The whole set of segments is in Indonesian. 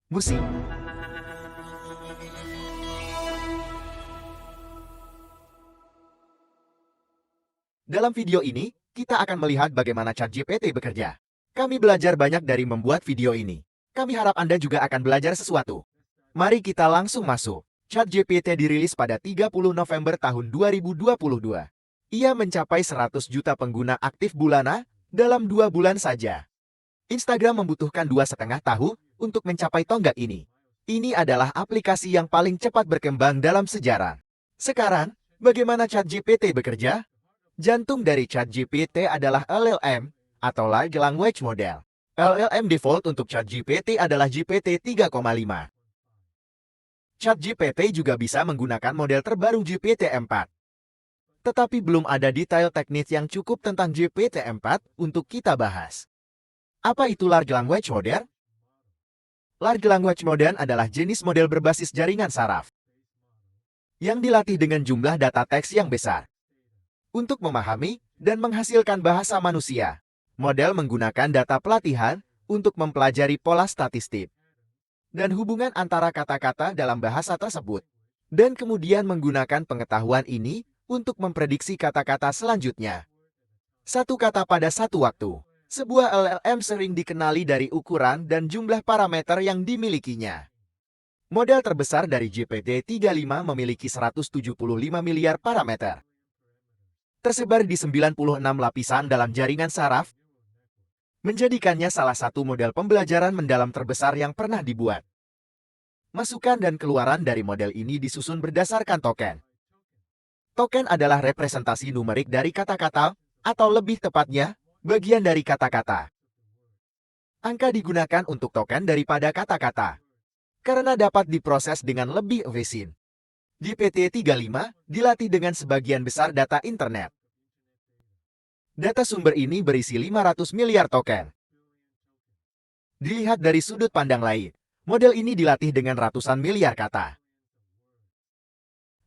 Musik. Dalam video ini, kita akan melihat bagaimana ChatGPT bekerja. Kami belajar banyak dari membuat video ini. Kami harap Anda juga akan belajar sesuatu. Mari kita langsung masuk. ChatGPT dirilis pada 30 November tahun 2022. Ia mencapai 100 juta pengguna aktif bulanan dalam 2 bulan saja. Instagram membutuhkan 2,5 tahun untuk mencapai tonggak ini. Ini adalah aplikasi yang paling cepat berkembang dalam sejarah. Sekarang, bagaimana ChatGPT bekerja? Jantung dari ChatGPT adalah LLM atau Large Language Model. LLM default untuk ChatGPT adalah GPT-3,5. ChatGPT juga bisa menggunakan model terbaru GPT-4. Tetapi belum ada detail teknis yang cukup tentang GPT-4 untuk kita bahas. Apa itu Large Language Model? Large Language Model adalah jenis model berbasis jaringan saraf yang dilatih dengan jumlah data teks yang besar. Untuk memahami dan menghasilkan bahasa manusia, model menggunakan data pelatihan untuk mempelajari pola statistik dan hubungan antara kata-kata dalam bahasa tersebut, dan kemudian menggunakan pengetahuan ini untuk memprediksi kata-kata selanjutnya. Satu kata pada satu waktu. Sebuah LLM sering dikenali dari ukuran dan jumlah parameter yang dimilikinya. Model terbesar dari GPT-3,5 memiliki 175 miliar parameter. Tersebar di 96 lapisan dalam jaringan saraf, menjadikannya salah satu model pembelajaran mendalam terbesar yang pernah dibuat. Masukan dan keluaran dari model ini disusun berdasarkan token. Token adalah representasi numerik dari kata-kata, atau lebih tepatnya, bagian dari kata-kata. Angka digunakan untuk token daripada kata-kata, karena dapat diproses dengan lebih efisien. GPT-3,5 dilatih dengan sebagian besar data internet. Data sumber ini berisi 500 miliar token. Dilihat dari sudut pandang lain, model ini dilatih dengan ratusan miliar kata.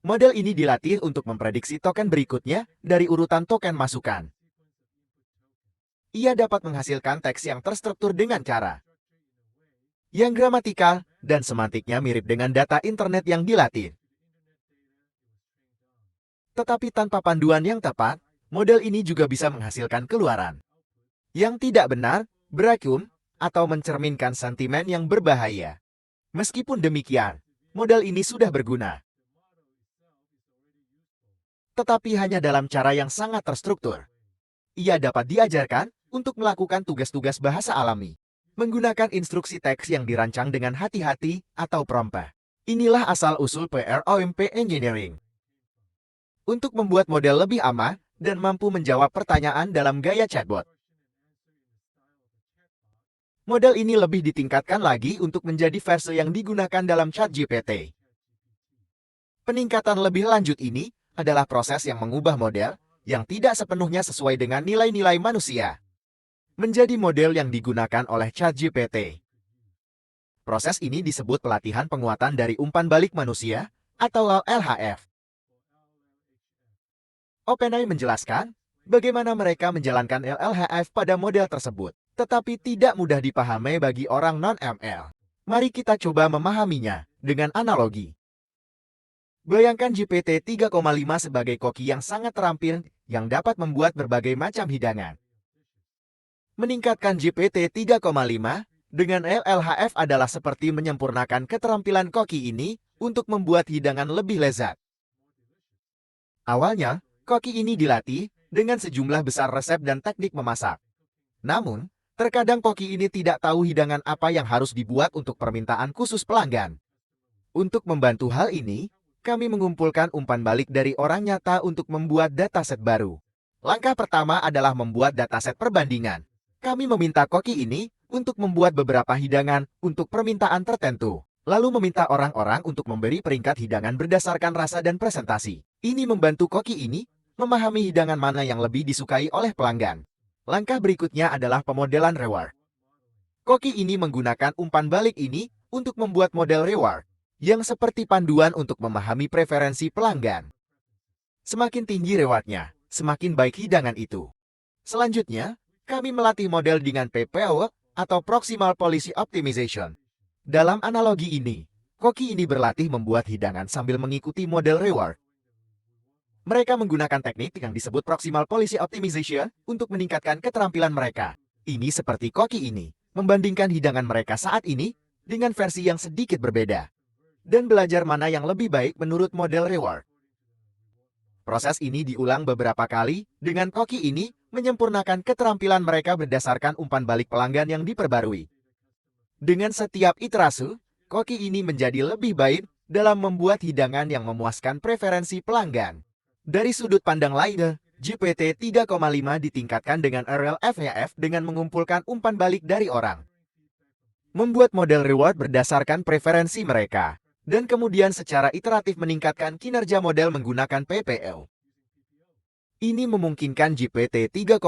Model ini dilatih untuk memprediksi token berikutnya dari urutan token masukan. Ia dapat menghasilkan teks yang terstruktur dengan cara yang gramatikal dan semantiknya mirip dengan data internet yang dilatih. Tetapi tanpa panduan yang tepat, model ini juga bisa menghasilkan keluaran yang tidak benar, berakum, atau mencerminkan sentimen yang berbahaya. Meskipun demikian, model ini sudah berguna, tetapi hanya dalam cara yang sangat terstruktur. Ia dapat diajarkan untuk melakukan tugas-tugas bahasa alami, menggunakan instruksi teks yang dirancang dengan hati-hati atau prompt. Inilah asal-usul PROMP Engineering. Untuk membuat model lebih aman dan mampu menjawab pertanyaan dalam gaya chatbot. Model ini lebih ditingkatkan lagi untuk menjadi versi yang digunakan dalam ChatGPT. Peningkatan lebih lanjut ini adalah proses yang mengubah model yang tidak sepenuhnya sesuai dengan nilai-nilai manusia menjadi model yang digunakan oleh ChatGPT. Proses ini disebut pelatihan penguatan dari umpan balik manusia atau LHF. OpenAI menjelaskan bagaimana mereka menjalankan LLHF pada model tersebut, tetapi tidak mudah dipahami bagi orang non-ML. Mari kita coba memahaminya dengan analogi. Bayangkan GPT-3,5 sebagai koki yang sangat terampil yang dapat membuat berbagai macam hidangan. Meningkatkan GPT-3,5 dengan LLHF adalah seperti menyempurnakan keterampilan koki ini untuk membuat hidangan lebih lezat. Awalnya, koki ini dilatih dengan sejumlah besar resep dan teknik memasak. Namun, terkadang koki ini tidak tahu hidangan apa yang harus dibuat untuk permintaan khusus pelanggan. Untuk membantu hal ini, kami mengumpulkan umpan balik dari orang nyata untuk membuat dataset baru. Langkah pertama adalah membuat dataset perbandingan. Kami meminta koki ini untuk membuat beberapa hidangan untuk permintaan tertentu, lalu meminta orang-orang untuk memberi peringkat hidangan berdasarkan rasa dan presentasi. Ini membantu koki ini memahami hidangan mana yang lebih disukai oleh pelanggan. Langkah berikutnya adalah pemodelan reward. Koki ini menggunakan umpan balik ini untuk membuat model reward yang seperti panduan untuk memahami preferensi pelanggan. Semakin tinggi rewardnya, semakin baik hidangan itu. Selanjutnya, kami melatih model dengan PPO atau Proximal Policy Optimization. Dalam analogi ini, koki ini berlatih membuat hidangan sambil mengikuti model reward. Mereka menggunakan teknik yang disebut proximal policy optimization untuk meningkatkan keterampilan mereka. Ini seperti koki ini, membandingkan hidangan mereka saat ini dengan versi yang sedikit berbeda, dan belajar mana yang lebih baik menurut model reward. Proses ini diulang beberapa kali, dengan koki ini menyempurnakan keterampilan mereka berdasarkan umpan balik pelanggan yang diperbarui. Dengan setiap iterasi, koki ini menjadi lebih baik dalam membuat hidangan yang memuaskan preferensi pelanggan. Dari sudut pandang lainnya, GPT 3,5 ditingkatkan dengan RLFAF dengan mengumpulkan umpan balik dari orang. Membuat model reward berdasarkan preferensi mereka, dan kemudian secara iteratif meningkatkan kinerja model menggunakan PPO. Ini memungkinkan GPT 3,5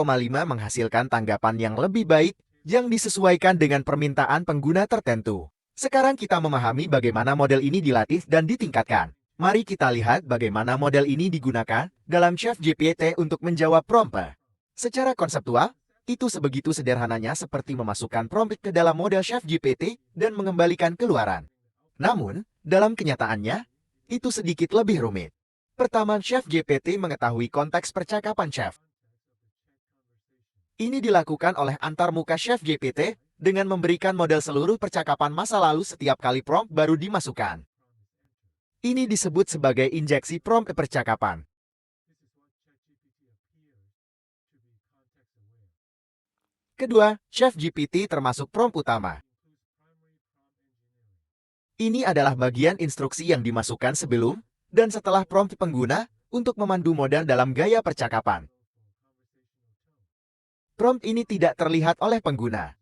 menghasilkan tanggapan yang lebih baik yang disesuaikan dengan permintaan pengguna tertentu. Sekarang kita memahami bagaimana model ini dilatih dan ditingkatkan. Mari kita lihat bagaimana model ini digunakan dalam ChatGPT untuk menjawab prompt. Secara konseptual, itu sebegitu sederhananya seperti memasukkan prompt ke dalam model ChatGPT dan mengembalikan keluaran. Namun, dalam kenyataannya, itu sedikit lebih rumit. Pertama, ChatGPT mengetahui konteks percakapan chat. Ini dilakukan oleh antarmuka ChatGPT dengan memberikan model seluruh percakapan masa lalu setiap kali prompt baru dimasukkan. Ini disebut sebagai injeksi prompt percakapan. Kedua, ChatGPT termasuk prompt utama. Ini adalah bagian instruksi yang dimasukkan sebelum dan setelah prompt pengguna untuk memandu model dalam gaya percakapan. Prompt ini tidak terlihat oleh pengguna.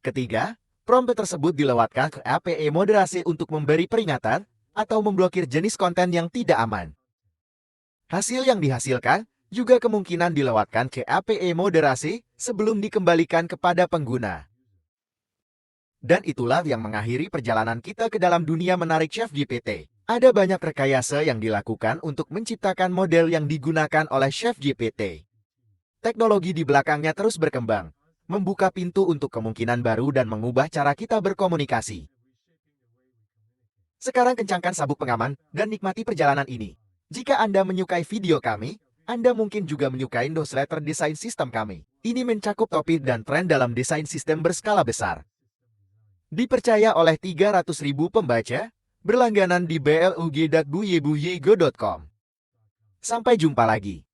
Ketiga, prompt tersebut dilewatkan ke API moderasi untuk memberi peringatan atau memblokir jenis konten yang tidak aman. Hasil yang dihasilkan juga kemungkinan dilewatkan ke API moderasi sebelum dikembalikan kepada pengguna. Dan itulah yang mengakhiri perjalanan kita ke dalam dunia menarik ChatGPT. Ada banyak rekayasa yang dilakukan untuk menciptakan model yang digunakan oleh ChatGPT. Teknologi di belakangnya terus berkembang, membuka pintu untuk kemungkinan baru dan mengubah cara kita berkomunikasi. Sekarang kencangkan sabuk pengaman dan nikmati perjalanan ini. Jika Anda menyukai video kami, Anda mungkin juga menyukai newsletter desain sistem kami. Ini mencakup topik dan tren dalam desain sistem berskala besar. Dipercaya oleh 300.000 pembaca, berlangganan di blog.buyego.com. Sampai jumpa lagi.